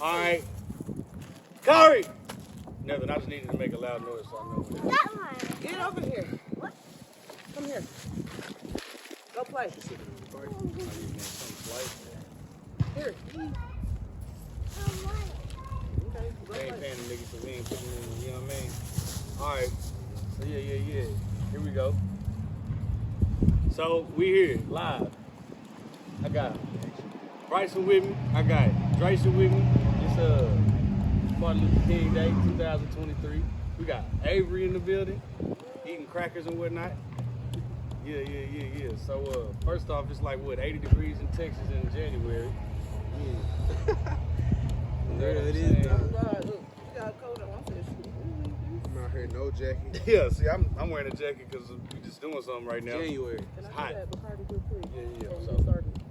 All right. Corey! Nothing, I just needed to make a loud noise so I know what it is. That one. Get over here. What? Come here. Go play. Here. Okay, go They ain't play. paying the niggas, so we ain't putting in, you know what I mean? All right. So, yeah. Here we go. So, we here, live. I got Bryson with me. I got Dresha with me. It's Martin Luther King Day, 2023. We got Avery in the building, eating crackers and whatnot. Yeah. So, first off, it's like, what, 80 degrees in Texas in January. Yeah. There it is. Oh, God, look. You got a coat on. I'm saying, I'm out here, no jacket. Yeah, see, I'm wearing a jacket because we just doing something right now. January. can I hot. do that Bacardi real quick? Yeah. Before we So, get started?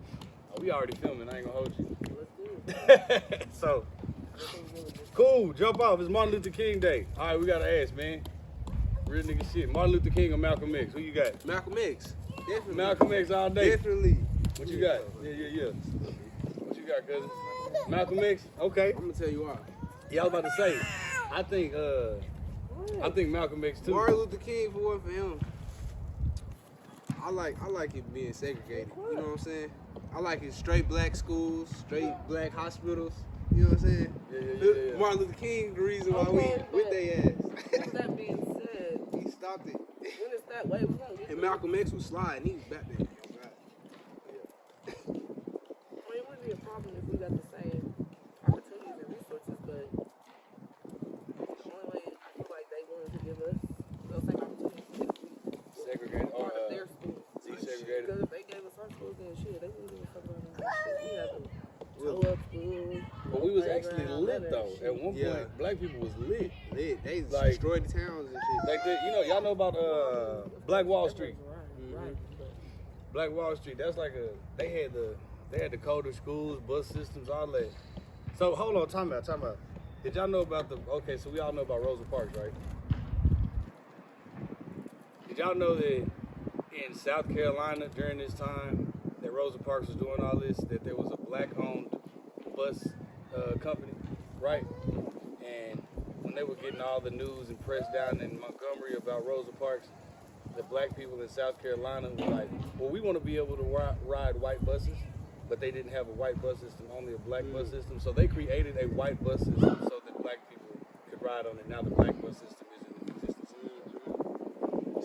we already filming. I ain't gonna hold you. Let's do it. So, This one's really good. cool. Jump off. It's Martin Luther King Day. All right, we gotta ask, man. Real nigga shit. Martin Luther King or Malcolm X? Who you got? Malcolm X. Definitely. Malcolm X all day. Definitely. What you got? Yeah. What you got, cousin? Malcolm X? Okay. I'm gonna tell you why. Yeah, I was about to say. I think Malcolm X too. Martin Luther King, for what, for him? I like it being segregated. You know what I'm saying? I like it straight black schools, straight black hospitals. You know what I'm saying? Yeah. Martin Luther King, the reason why Okay, we with they ass. With that being said, He stopped it. when it's that way, we're going to get And to Malcolm X was sliding. He was back there. I mean, it wouldn't be a problem if we got the same opportunities and resources, but the only way I feel like they wanted to give us those same opportunities is if we Segregated. were part of their schools. Desegregated. Because if they gave us our schools, then shit, they wouldn't give a fuck about that shit. We had to toe up school. But we was actually playground, lit none of though. that At shit. one point, Yeah. black people was lit. They Like- destroyed the towns and shit. Like that, y'all know about Black Wall That Street. was Mhm. right. But Black Wall Street. That's like they had the colder schools, bus systems, all that. So hold on, time out. Did y'all know about so we all know about Rosa Parks, right? Did y'all know that in South Carolina during this time that Rosa Parks was doing all this, that there was a black-owned bus company, right? And when they were getting all the news and press down in Montgomery about Rosa Parks, the black people in South Carolina were like, well, we want to be able to ride white buses, but they didn't have a white bus system, only a black bus system. So they created a white bus system so that black people could ride on it. Now the black bus system is in existence.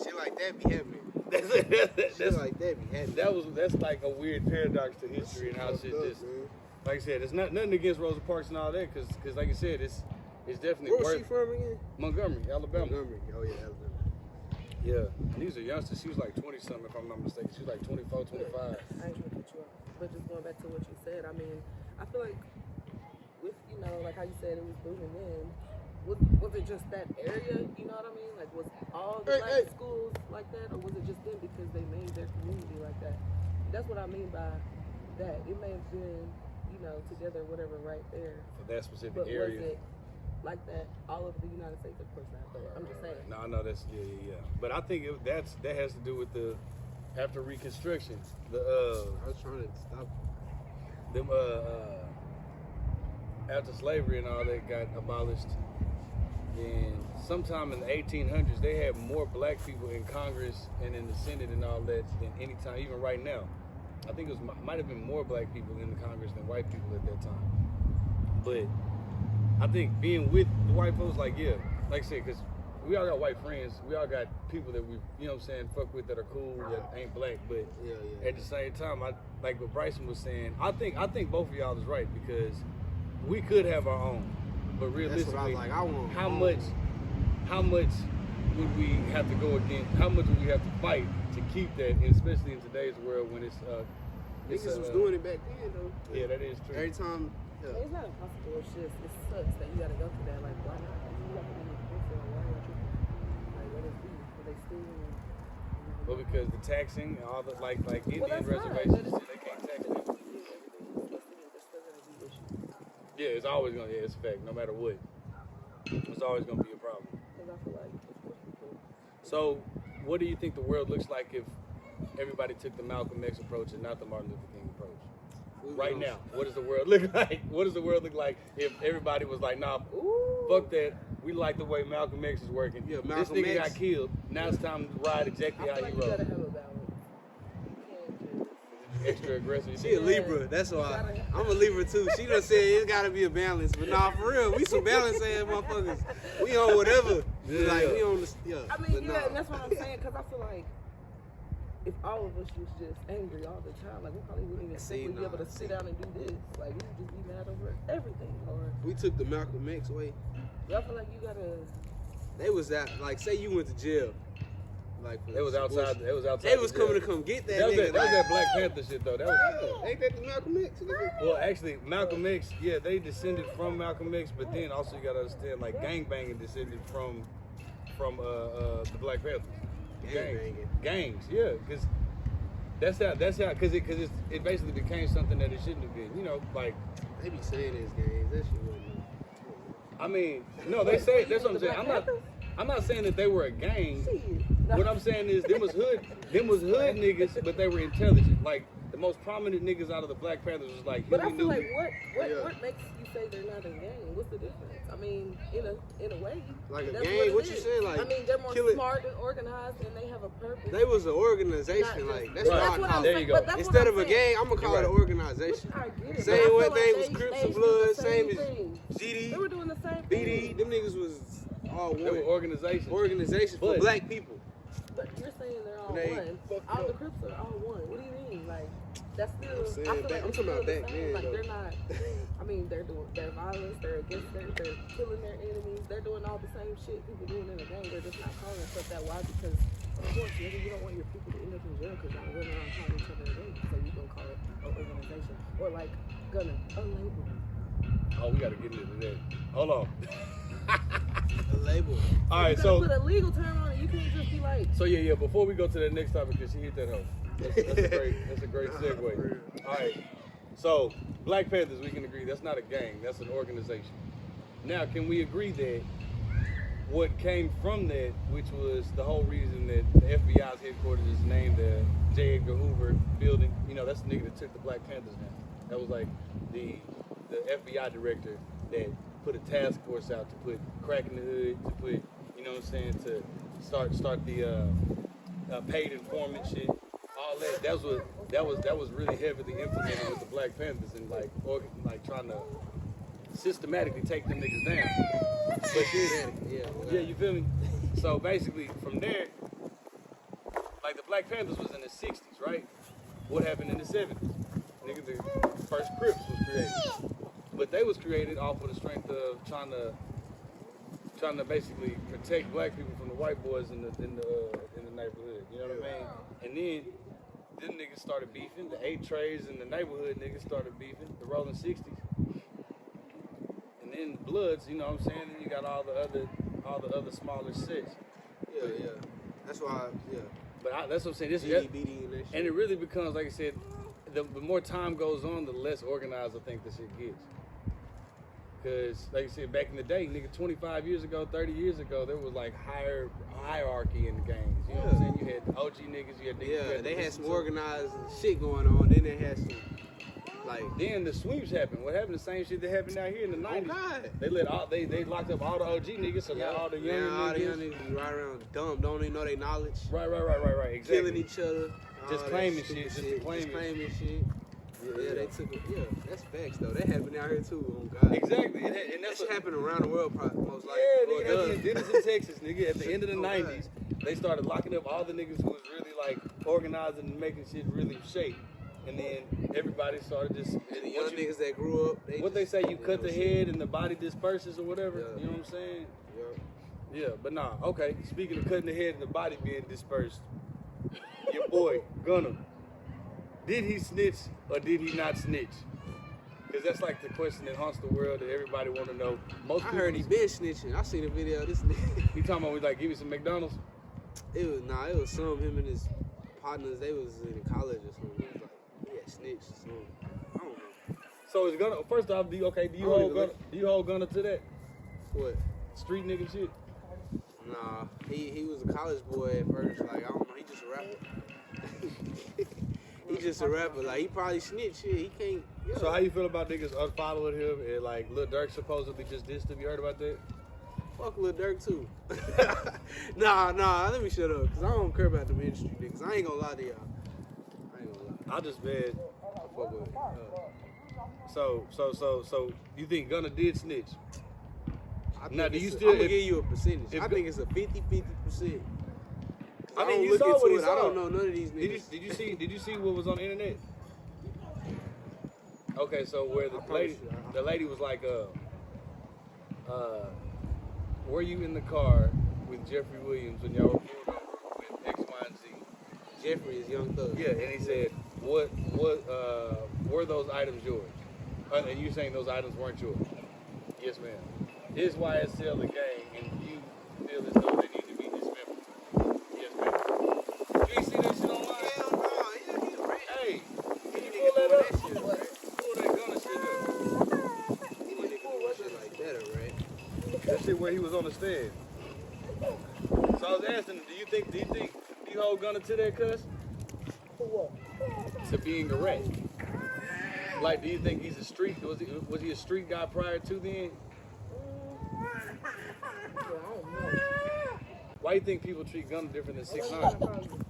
Shit like that be happening. That's Shit like that be happening. that's like a weird paradox to history and how shit just, like I said, it's nothing against Rosa Parks and all that, because like I said, it's definitely Where was worth she from again? Montgomery, Alabama. Montgomery. Oh yeah, Alabama. Yeah, and these are youngsters. She was like 20-something, if I'm not mistaken. She was like 24, 25. I ain't trying to cut you off. But just going back to what you said, I mean, I feel like with, like how you said it was booming then, was it just that area, you know what I mean? Like, was all the black schools like that, or was it just them because they made their community like that? That's what I mean by that. It may have been, together, whatever, right there. For that specific But area. was it like that all over the United States? Of course not, but I'm just saying. No, I know that's yeah. But I think that has to do with the after Reconstruction, I was trying to stop. them after slavery and all that got abolished. And sometime in the 1800s, they had more black people in Congress and in the Senate and all that than any time, even right now. I think it might have been more black people in the Congress than white people at that time. But I think being with the white folks, like I said, because we all got white friends, we all got people that we, fuck with that are cool, that ain't black. But Yeah. at the same time, like what Bryson was saying, I think both of y'all is right, because we could have our own, but realistically, That's what I was like. I want how much would we have to go against? How much would we have to fight to keep that, and especially in today's world when Niggas was doing it back then though. Yeah, that is true. Every time. It's not impossible. It's just, it sucks that you gotta go through that. Like, why not? You got to be different. Why are you like, let it be? But they still. Well, because the taxing and all the like Indian that's fine, reservations, but they can't tax them. It's still gonna be an issue. Yeah, it's always gonna. Yeah, it's a fact. No matter what, it's always gonna be a problem. Because I feel like it's what people. So, what do you think the world looks like if everybody took the Malcolm X approach and not the Martin Luther King approach? right now? What does the world look like? What does the world look like if everybody was like, nah, fuck that. We like the way Malcolm X is working. Yeah, This Malcolm nigga X. got killed. Now it's time to ride exactly I how feel he like you gotta rode. have a balance. You can't just. Extra aggressive. She a Libra, that's why. I'm a Libra too. She done said it's gotta be a balance, but nah, for real, we some balance ass motherfuckers. We on whatever. Yeah. Like we on the I mean, yeah, and that's what I'm saying, because I feel like if all of us was just angry all the time, like we probably wouldn't even be able to sit down and do this. Like we would just be mad over everything. Or We took the Malcolm X way. I feel like you gotta. They was that like say you went to jail. Like for It was outside. bullshit. It was outside. They was the jail. coming to come get that That was nigga. that Black Panther shit though. That was. Ain't that the Malcolm X? Nigga? Well, actually, Malcolm X, yeah, they descended from Malcolm X, but then also you gotta understand, like, gangbanging descended from the Black Panthers. Gangs, yeah, because that's how, because it basically became something that it shouldn't have been. You know, like, They be saying this games. That shit wasn't. I mean, no, they say that's what I'm saying. I'm not saying that they were a gang. What I'm saying is them was hood niggas, but they were intelligent. Like the most prominent niggas out of the Black Panthers was like. But I Huey feel like Newton. what makes you say they're not a gang? What's the difference? I mean, in a way, Like a that's gang? What You is. saying? Like I mean, they're more kill it- smart and organized, and they have a purpose. They was an Not organization. just- Like that's Right. what I what call I'm There it. you saying, go. but that's Instead what of a I'm saying. gang, I'm gonna call You're it an right. organization. I get it. Same but I way feel they like was Crips and did the Bloods, same same as thing. GD, They were doing the same BD. thing. Them niggas was all They were one. organizations. Organizations for But- black people. But you're saying they're all They one. fucked All up. the Crips are all one. What do you mean? Like that's still. I'm saying I feel back- like I'm it's talking about still the back same. then, Like though. they're not. I mean, they're violence. They're against. They're killing their enemies. They're doing all the same shit people doing in a gang. They're just not calling themselves that. Why? Because of course, nigga, you don't want your people to end up in jail because y'all running around calling each other a gang. So you gonna call it an organization or like gonna a label. Oh, we gotta get into that. Hold on. A label. All right, You gotta so put a legal term on it. You can't just be like. yeah. Before we go to the next topic, because she hit that hoe. That's a great segue. All right. So Black Panthers, we can agree that's not a gang. That's an organization. Now, can we agree that what came from that, which was the whole reason that the FBI's headquarters is named the J. Edgar Hoover building? You know, that's the nigga that took the Black Panthers down. That was like the FBI director that put a task force out to put crack in the hood, to put, you know what I'm saying, to start the paid informant shit. All that. That was really heavily implemented with the Black Panthers and like trying to systematically take them niggas down. But then, yeah, you feel me? So basically, from there, like the Black Panthers was in the '60s, right? What happened in the '70s? Nigga, the first Crips was created, but they was created off of the strength of trying to basically protect black people from the white boys in the neighborhood. You know what I mean? And then them niggas started beefing. The 8 trays in the neighborhood niggas started beefing. The rolling 60s. And then the Bloods, you know what I'm saying? Then you got all the other smaller sets. Yeah. That's why. Yeah. But that's what I'm saying. This BD, BD, and that shit. and it really becomes, like I said, the more time goes on, the less organized I think this shit gets. Because, like I said, back in the day, nigga, 25 years ago, 30 years ago, there was like hierarchy in the gangs. You know what I'm saying? You had the OG niggas, you had niggas. Yeah, you they had listen some to. organized shit going on. Then they had some, like, Then the sweeps happened. What happened? The same shit that happened out here in the 90s. God. They locked up all the OG niggas, so now all the young now all the young niggas. niggas be right around dumb, don't even know their knowledge, Right. Exactly. killing each other, Just all claiming that stupid shit, just to claim just it. claiming shit. Yeah, they took it. Yeah, that's facts though. That happened out here too. Oh God. Exactly. And That that's shit what happened around the world, probably most likely. Yeah, Or nigga, does. did this in Texas, nigga. At the end of the Oh, God. 90s, they started locking up all the niggas who was really like organizing and making shit really shape. And then everybody started just And the young niggas that grew up, what they say, you cut the head and the body disperses or whatever. Yeah. You know what I'm saying? Yeah. Yeah, but nah, okay. Speaking of cutting the head and the body being dispersed, your boy, Gunna, did he snitch or did he not snitch? Because that's like the question that haunts the world that everybody want to know. Most I heard he people- been snitching. I seen a video of this nigga. He talking about we like give me some McDonald's. It was some him and his partners. They was in college or something. It was like he had snitched or something. I don't know. So it's Gunna. First off, do you hold Gunna to that What? street nigga shit? Nah, he was a college boy at first. Like I don't know, he just a rapper. He just a rapper. Like, he probably snitched shit. He can't. Yeah. So how you feel about niggas unfollowing him and like Lil Durk supposedly just dissed him? You heard about that? Fuck Lil Durk too. Nah, let me shut up. Cause I don't care about them industry niggas. I ain't gonna lie to y'all. I ain't gonna lie. I just been. Fuck with it. So you think Gunna did snitch? Now, do you I'm still? gonna give you a percentage. if I think it's a 50%. I mean, you look saw into what he it. saw. I don't know none of these niggas. Did you see what was on the internet? Okay, so where the lady was like, were you in the car with Jeffrey Williams when y'all were pulled over with X, Y, and Z? Jeffrey is Young Thug. Yeah, and he said, what were those items yours? And you saying those items weren't yours? Yes, ma'am. Here's YSL the gang, and you feel as though they need to be dismembered. Yes, ma'am. You ain't see that shit online? Hell no, he's rich. Hey, He you nigga pull that up? shit, right? Pull that Gunna shit up. He nigga doing shit like that, right? That shit where he was on the stand. So I was asking him, do you think you hold Gunna to that, cuz? For what? To being a rat. Like, do you think he's a street? Was he a street guy prior to then? I don't know. Why do you think people treat Gunna different than 6ix9ine?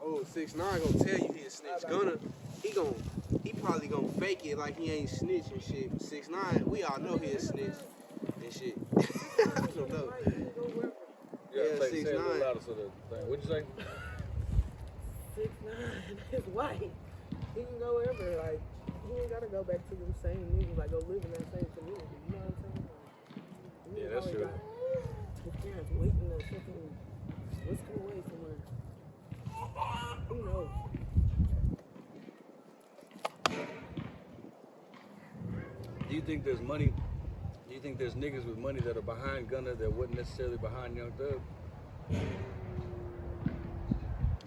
Oh, 6ix9ine gonna tell you he a snitch. Gunna, he probably gonna fake it like he ain't snitch and shit. But 6ix9ine, we all know he a snitch and shit. I don't know. Yeah, say it a 6ix9ine. little louder so the thing. What'd you say? 6ix9ine is white. He can go wherever. Like, he ain't gotta go back to them same niggas. Like, go live in that same community. You know what I'm saying? Like, Yeah, that's true. His parents waiting to fucking whisk him away somewhere. Who knows? Do you think there's money? Do you think there's niggas with money that are behind Gunna that wasn't necessarily behind Young Thug?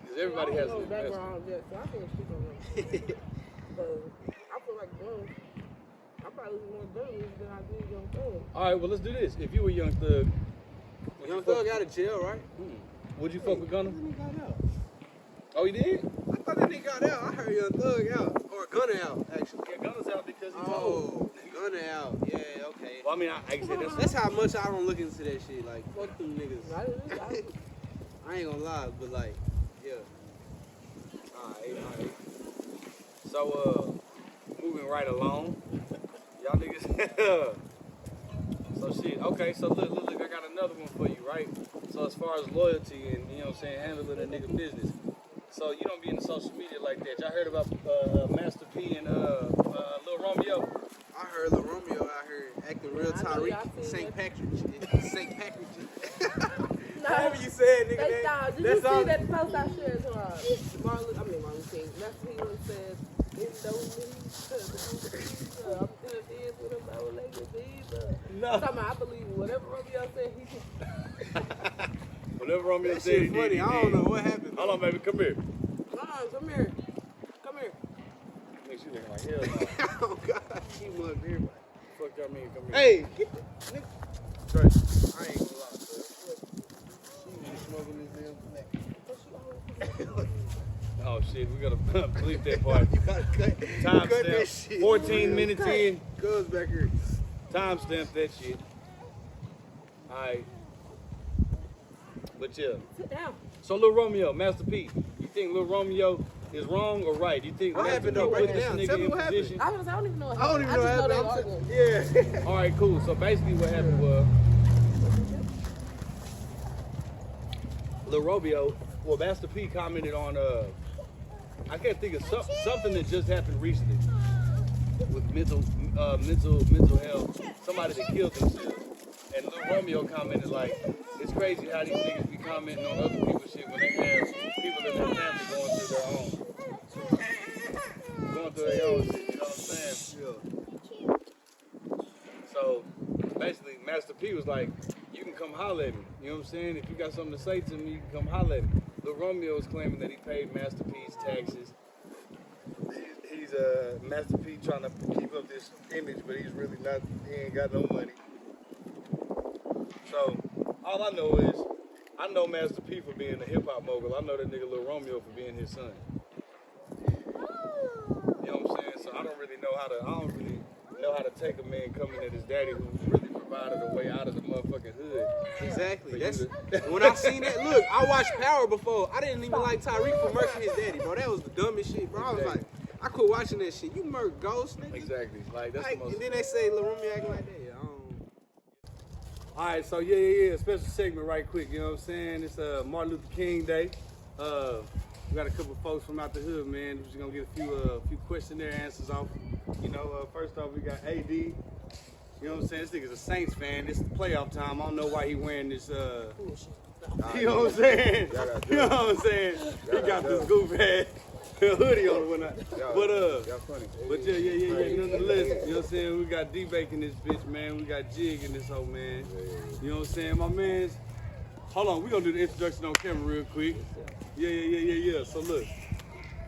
Because everybody has an investment. Background, yeah, so I can't speak on that. But I feel like, I probably was more dirty than I did Young Thug. All right, well, let's do this. If you were Young Thug, Young Thug out of jail, right? Would you fuck with Gunna? He got out. Oh, he did? I thought that nigga got out. I heard Young Thug out. Or Gunna out, actually. Yeah, Gunna's out because he's Oh, Gunna out. Yeah, okay. Well, I mean, I said That's how much I don't look into that shit. Like, fuck them niggas. I I ain't gonna lie, but like, yeah. Alright. So, moving right along. Y'all niggas. So shit. Okay, so look, I got another one for you, right? So as far as loyalty and, you know what I'm saying, handling a nigga business. So you don't be in the social media like that. Y'all heard about Master P and Lil Romeo? I heard Lil Romeo out here acting real I know y'all Tyreek. seen St. that. Patrick. St. Patrick. Nah, Whatever you said, nigga. Did you That's all. see that post I shared to Martin King? That's what he was said. I'm gonna dance with him. I would like to be. No. I believe whatever Romeo said. He Whatever Romeo That said, shit he funny. did. I don't know what happened. Hold on, baby, come here. come here. Come here. Makes you looking like hell. Oh, God. He mugged everybody. Fuck y'all mean, come here. Hey, get the nigga. Trace. I ain't gonna lie, bro. She be smoking this damn black. Oh shit, we gotta bleep that part. You gotta cut that Timestamp. shit. 14 minutes in. Goes back here. Timestamp that shit. Alright. But yeah. Sit down. So Lil Romeo, Master P, you think Lil Romeo is wrong or right? You think What Master happened P though? put Break it this down. nigga Tell me in what happened. position? I don't even know what I don't even know I what just know happened. they I'm arguing. yeah. Alright, cool. So basically what happened was Lil Romeo, well Master P commented on I can't think of something that just happened recently with mental health. Somebody that killed themselves. And Lil Romeo commented like, it's crazy how these niggas be commenting on other people's shit when they have people in their family going through their own shit, you know what I'm saying? Yeah. So basically Master P was like, you can come holler at me. You know what I'm saying? If you got something to say to me, you can come holler at me. Lil Romeo is claiming that he paid Master P's taxes. He's Master P trying to keep up this image, but he's really not. He ain't got no money. So all I know is, I know Master P for being a hip hop mogul. I know that nigga Lil Romeo for being his son. I don't really know how to take a man coming at his daddy who really provided a way out of the motherfucking hood. Exactly. That's when I seen that. Look, I watched Power before. I didn't even like Tyreek for murking his daddy, bro. That was the dumbest shit, bro. I was like, I quit watching that shit. You murk ghosts, nigga. Exactly. Like that's Like, the most. and then they say Lil Remy acting like that. All right, so yeah. Special segment right quick. You know what I'm saying? It's Martin Luther King Day. We got a couple folks from out the hood, man. We're just gonna get a few questionnaire answers off. You know, first off we got AD. You know what I'm saying? This nigga's a Saints fan. This is playoff time. I don't know why he wearing this. You know what I'm saying? You know what I'm saying? He got this goof ass hoodie on when I. But yeah. Nonetheless, you know what I'm saying? We got D-Bake in this bitch, man. We got Jig in this hoe, man. You know what I'm saying? My man's. Hold on, we gonna do the introduction on camera real quick. Yeah. So look,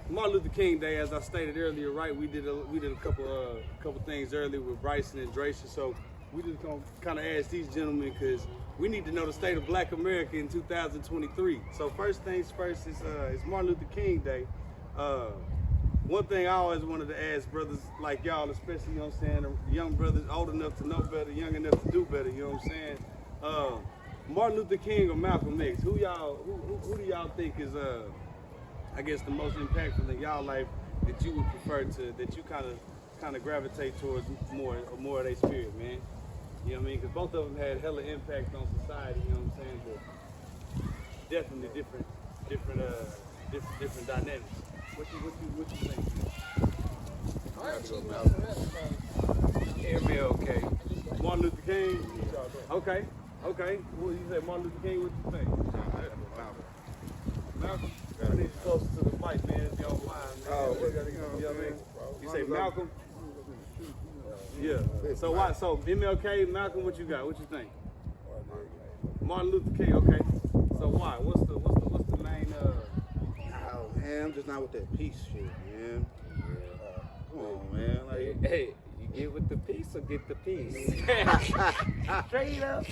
Martin Luther King Day, as I stated earlier, right? We did a couple things earlier with Bryson and Dresha. So we just gonna kind of ask these gentlemen because we need to know the state of Black America in 2023. So first things first is Martin Luther King Day. One thing I always wanted to ask brothers like y'all, especially, you know what I'm saying, young brothers old enough to know better, young enough to do better, you know what I'm saying? Martin Luther King or Malcolm X, who do y'all think is I guess the most impactful in y'all life that you would prefer to, that you kind of gravitate towards more of their spirit, man? You know what I mean? Because both of them had hella impact on society, you know what I'm saying? But definitely different dynamics. What you think? I actually MLK. Martin Luther King? Okay. Well, you say Martin Luther King, what you think? Malcolm? I need you closer to the mic, man, if you don't mind, man. You know what I mean? You say Malcolm? Yeah. So why? So MLK, Malcolm, what you got? What you think? Martin Luther King, okay. So why? What's the main Oh man, I'm just not with that peace shit, man. Come on, man. Like, Hey, you get with the peace or get the peace? Straight up.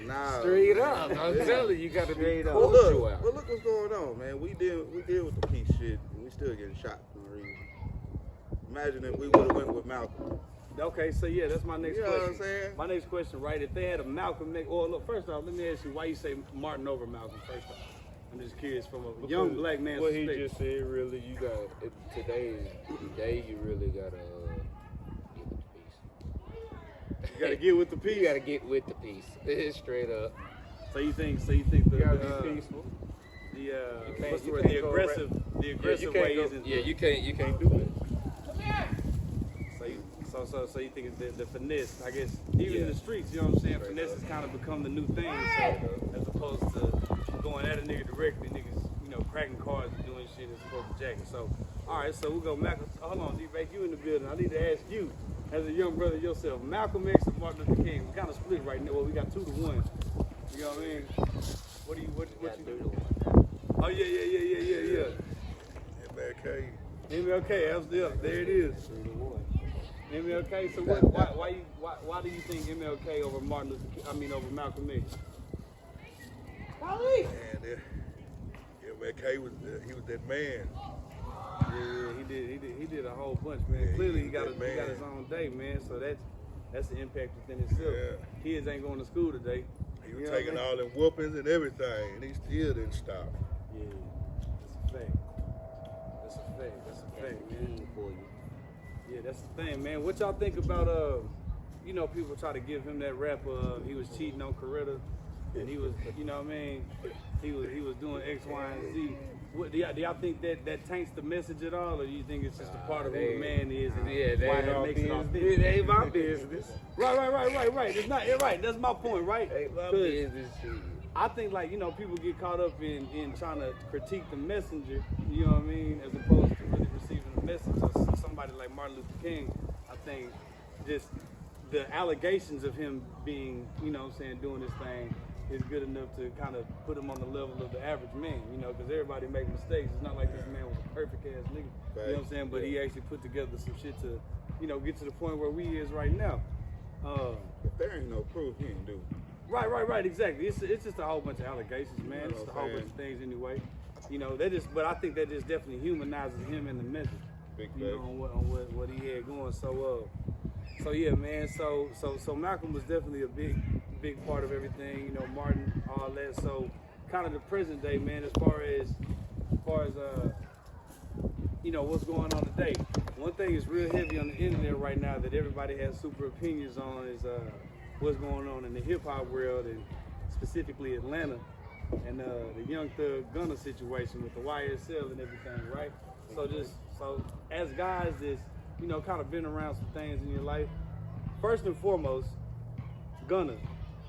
nah. Straight up. I'm telling you, you gotta be Well, cordial out. look what's going on, man. We deal with the peace shit, and we still getting shot for no reason. Imagine if we would have went with Malcolm. Okay, so yeah, that's my next You know question. what I'm saying? My next question, right? If they had a Malcolm X, or look, first off, let me ask you why you say Martin over Malcolm. First off, I'm just curious from a young black man's What he perspective. just said, really, you got today, you really gotta get with the peace. You gotta get with the You peace. gotta get with the peace. Straight up. So you think the You gotta be peaceful. what's the you word? can't The go aggressive you way can't isn't. Yeah, you can't do it. So you think it's the finesse? I guess even in the streets, you know what I'm saying? Finesse has kind of become the new thing. So as opposed to going at a nigga directly, niggas, you know, cracking cards and doing shit as opposed to jacking. So all right, so we'll go Malcolm. Hold on, D-Bake, you in the building. I need to ask you, as a young brother yourself, Malcolm X and Martin Luther King. We kind of split right now. Well, we got 2-1. You know what I mean? What you do? Oh yeah. MLK, MLK, there it is. MLK. So why do you think MLK over Martin Luther King? I mean over Malcolm X? And MLK was that man. Yeah, he did a whole bunch, man. Yeah, Clearly he he got that man. his own day, man. So that's an impact within itself. Yeah. Kids ain't going to school today. He was You know taking what I all them whoopings and everything, and he still didn't stop. Yeah, that's a fact, man. Yeah, that's the thing, man. What y'all think about you know, people try to give him that rap he was cheating on Coretta and he was, you know what I mean, he was doing X, Y, and Z. What, do y'all think that taints the message at all, or do you think it's just a part of who the man is and why that makes it authentic? It ain't my business. Right. It's not right. That's my point, right? Ain't my 'Cause business. I think, like, you know, people get caught up in trying to critique the messenger, you know what I mean, as opposed to really receiving the message. So somebody like Martin Luther King, I think just the allegations of him being, you know what I'm saying, doing this thing is good enough to kind of put him on the level of the average man, you know, because everybody makes mistakes. It's not like this man was a perfect ass nigga, you know what I'm saying, but he actually put together some shit to, you know, get to the point where we is right now. If there ain't no proof, he ain't do it. Right, exactly. It's just a whole bunch of allegations, man. You know It's a what I'm whole bunch saying? of things anyway. You know, but I think that just definitely humanizes him and the message. Big you know, on what he had going. So yeah, man. So Malcolm was definitely a big part of everything. You know, Martin, all that. So kind of the present day, man. As far as you know, what's going on today. One thing is real heavy on the internet right now that everybody has super opinions on is what's going on in the hip hop world and specifically Atlanta and the Young Thug Gunna situation with the YSL and everything, right? So as guys that's, you know, kind of been around some things in your life, first and foremost, Gunna,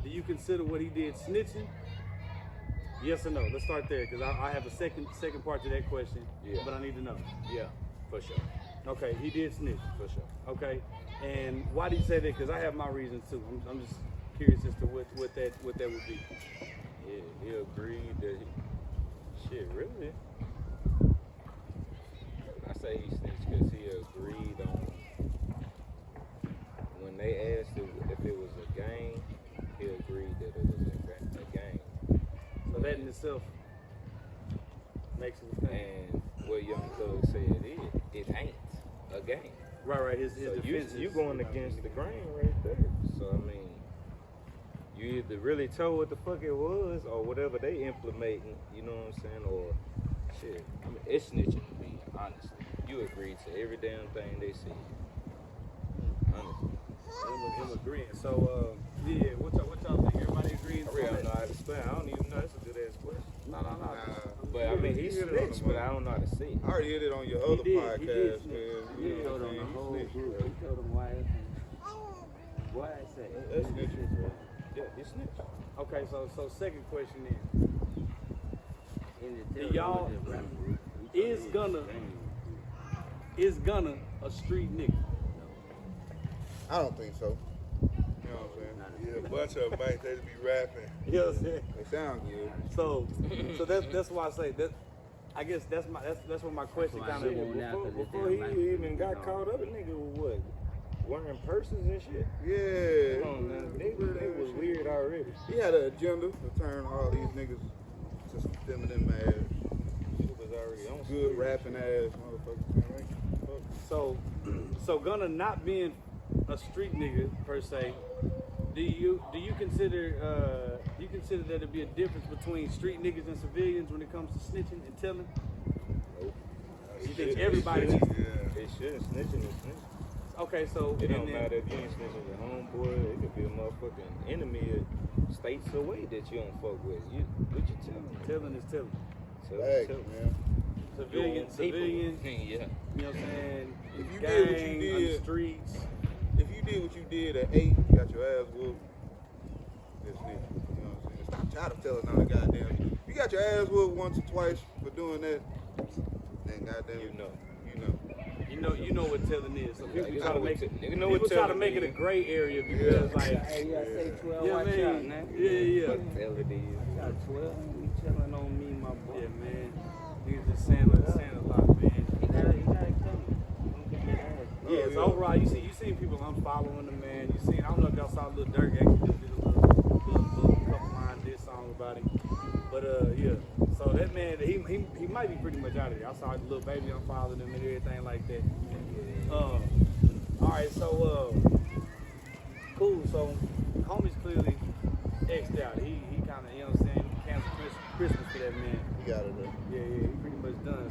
do you consider what he did snitching? Yes or no? Let's start there, because I have a second part to that question, but I need to know. Yeah, for sure. Okay, he did snitch. For sure. Okay, and why do you say that? Because I have my reasons too. I'm just curious as to what that would be. Yeah, he agreed that shit, really? I say he snitched because he agreed on, when they asked if it was a game, he agreed that it was a game. So that in itself makes it a thing. And what Young Thug said it ain't a game. Right. His So defense you is, going against the grain right there. So I mean, you either really told what the fuck it was or whatever they implementing, you know what I'm saying, or shit. I mean, it's snitching to me, honestly. You agreed to every damn thing they said. Honestly. him agreeing. So yeah, what y'all think? Everybody agrees? I really don't know how to explain. I don't even know. That's a good ass question. No. But I mean, he snitched, but I don't know how to say it. I already hit it on your other podcast, man. He You know told what on I'm the whole saying? group. He told them why I say. That's snitching, bro. Yeah, he snitched. Okay, so second question is, do y'all is Gunna a street nigga? I don't think so. You know what I'm saying? Yeah, a bunch of them might they be rapping. You know what I'm saying? They sound good. So that's why I say that. I guess that's what my question kind of. Before he even got caught up, a nigga was what? Wearing purses and shit? Yeah. Come on, man. They was weird already. He had an agenda to turn all these niggas to some feminine mad, Shit was already on. good rapping ass motherfuckers. Man, right? So Gunna not being a street nigga per se, do you consider that it'd be a difference between street niggas and civilians when it comes to snitching and telling? Nope. You think everybody needs to? They shouldn't snitching and snitching. Okay, so It don't matter if you ain't snitching your homeboy. It could be a motherfucking enemy of states away that you don't fuck with. What you telling? Telling is telling. Hey, Tell man. Civilian. Yeah. You know what I'm saying? If you Gang, did what you on the did- streets. If you did what you did at 8, you got your ass whooped. That's nigga. You know what I'm saying? Stop trying to tell us now, goddamn. You got your ass whooped once or twice for doing that. Then goddamn, You know. You know what telling is. So people you try know to what make te- it. nigga know People what try to telling make it a is. gray area because like. Hey, you gotta say 12, Yeah, watch man. out, man. Yeah. Fuck the hell it is. I got 12. You telling on me, my boy. Yeah, man. Niggas just saying a lot, man. He gotta kill me. Don't get that ass. Yeah, so overall, you seen people unfollowing the man. You seen, I don't know if y'all saw Lil Durk actually just did a little couple line diss song about him. But yeah, so that man, he might be pretty much out of there. I saw the little baby unfollowing him and everything like that. All right, so cool. So homie's clearly X'd out. He kind of, you know what I'm saying, canceled Christmas for that man. He got it, though. Yeah, he pretty much done.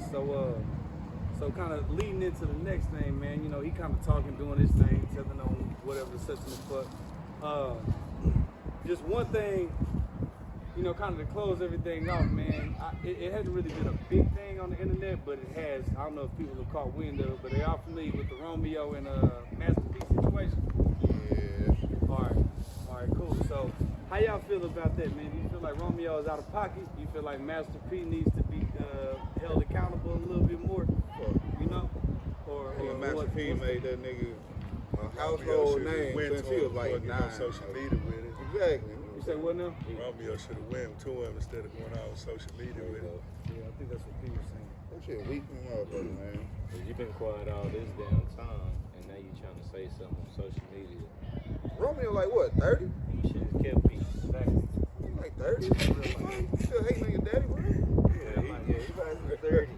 So kind of leading into the next thing, man, you know, he kind of talking, doing his thing, telling on whatever, such and the fuck. Just one thing, you know, kind of to close everything off, man, it hasn't really been a big thing on the internet, but it has. I don't know if people have caught wind of it, but they are familiar with the Romeo and Master P situation. Yeah. All right, cool. So how y'all feel about that, man? Do you feel like Romeo is out of pocket? Do you feel like Master P needs to be held accountable a little bit more? You know? Or Master P what's- made that nigga a Romeo household should've name went since to he was him like before he 9. get on social media with it. Exactly. You say what now? Romeo should have went to him instead of going out on social media with it. Yeah, I think that's what P was saying. That shit weak from motherfucker, man. Cause you been quiet all this damn time, and now you trying to say something on social media. Romeo like what, 30? You should have kept peace. He like 30. You still hating on your daddy, bro? Yeah, he's like 30.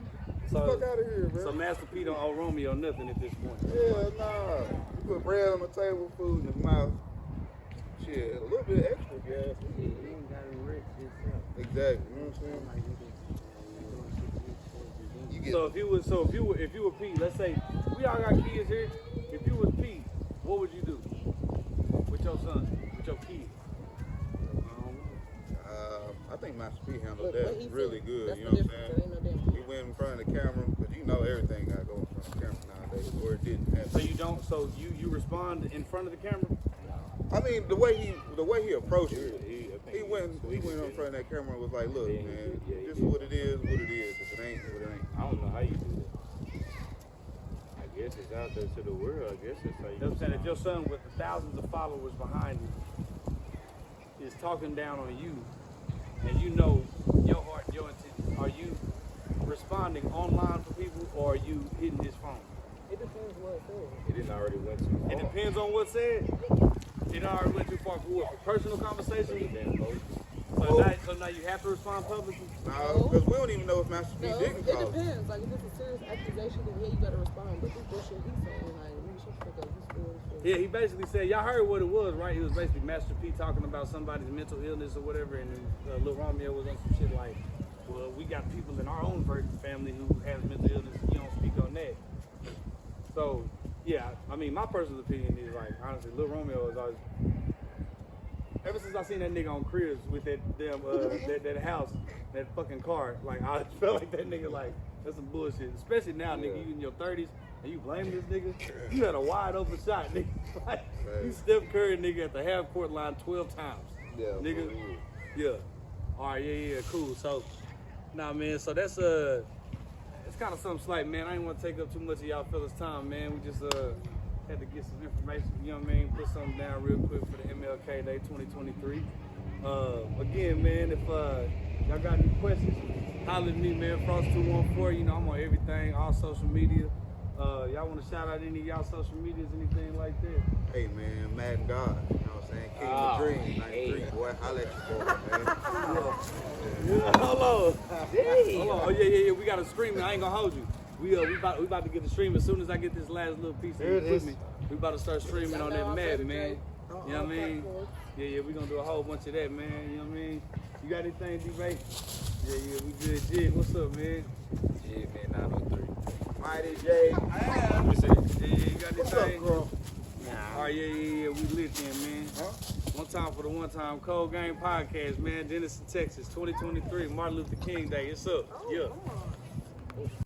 Fuck out of here, bro. So Master P don't owe Romeo nothing at this point. Yeah, nah. You put bread on the table, food in the mouth. Shit, a little bit extra, if you ask me. You ain't got to rich yourself. Exactly. You know what I'm saying? Like you can You get So if you were Pete, let's say we all got kids here. If you was Pete, what would you do with your son, with your kid? I think Master P handled Look, what that he really said, good. that's You the know what I'm difference. saying? There ain't no damn He went in front of the camera, but you know everything gotta go in front of the camera nowadays, or it didn't happen. So you don't. So you respond in front of the camera. I mean, the way he approached it, I think he went in front of that camera and was like, "Look, Yeah, he man, did. Yeah, he this is did. what it is. What it is. If it ain't, what it ain't." I don't know how you do that. I guess it's out there to the world. I guess that's how you You know what I'm saying? If your son with thousands of followers behind you is talking down on you, and you know your heart, your intent, are you responding online for people, or are you hitting his phone? It depends what it says. It didn't already went too far. It depends on what's said. It already went too far for what? For personal conversations? So now you have to respond publicly? No, because we don't even know if Master P No, didn't it call it. depends. Like if it's a serious accusation, then yeah, you gotta respond. But this bullshit he's saying, like, you shut the fuck up. He's doing shit. Yeah, he basically said, y'all heard what it was, right? It was basically Master P talking about somebody's mental illness or whatever, and then Lil Romeo was on some shit like, well, we got people in our own family who has mental illness, you don't speak on that. So, yeah, I mean, my personal opinion is like, honestly, Lil Romeo is always, ever since I seen that nigga on Cribs with that damn, that house, that fucking car, like, I felt like that nigga, like, that's some bullshit. Especially now, nigga, you in your 30s, and you blame this nigga, you had a wide open shot, nigga. Like, you Steph Curry, nigga, at the half court line 12 times. Yeah, Nigga, for real. yeah. All right, yeah, cool. So, nah, man, so that's, it's kind of something slight, man. I ain't want to take up too much of y'all fellas' time, man. We just, had to get some information, you know what I mean? Put something down real quick for the MLK Day 2023. Again, man, if y'all got any questions, holler at me, man. Frost214, you know, I'm on everything, all social media. Y'all want to shout out any of y'all social medias, anything like that? Hey man, Madden God, you know what I'm saying? King of the Dream, 93, boy, holla at your boy, man. Yeah, hold on. Hold on. Oh yeah. We got to stream. I ain't gonna hold you. We about to get the stream as soon as I get this last little piece of equipment. We about to start streaming on that Madden, man. You know what I mean? Yeah, we gonna do a whole bunch of that, man. You know what I mean? You got anything, D-Ray? Yeah, we good. Jig, what's up, man? Jig, man, 903. Mighty J. Let me see. Yeah, you got What's anything? up, girl? All right, yeah, we lit then, man. Huh? One time for the one time Cold Game Podcast, man. Denison, Texas, 2023, Martin Luther King Day. It's up. Yeah. Come on.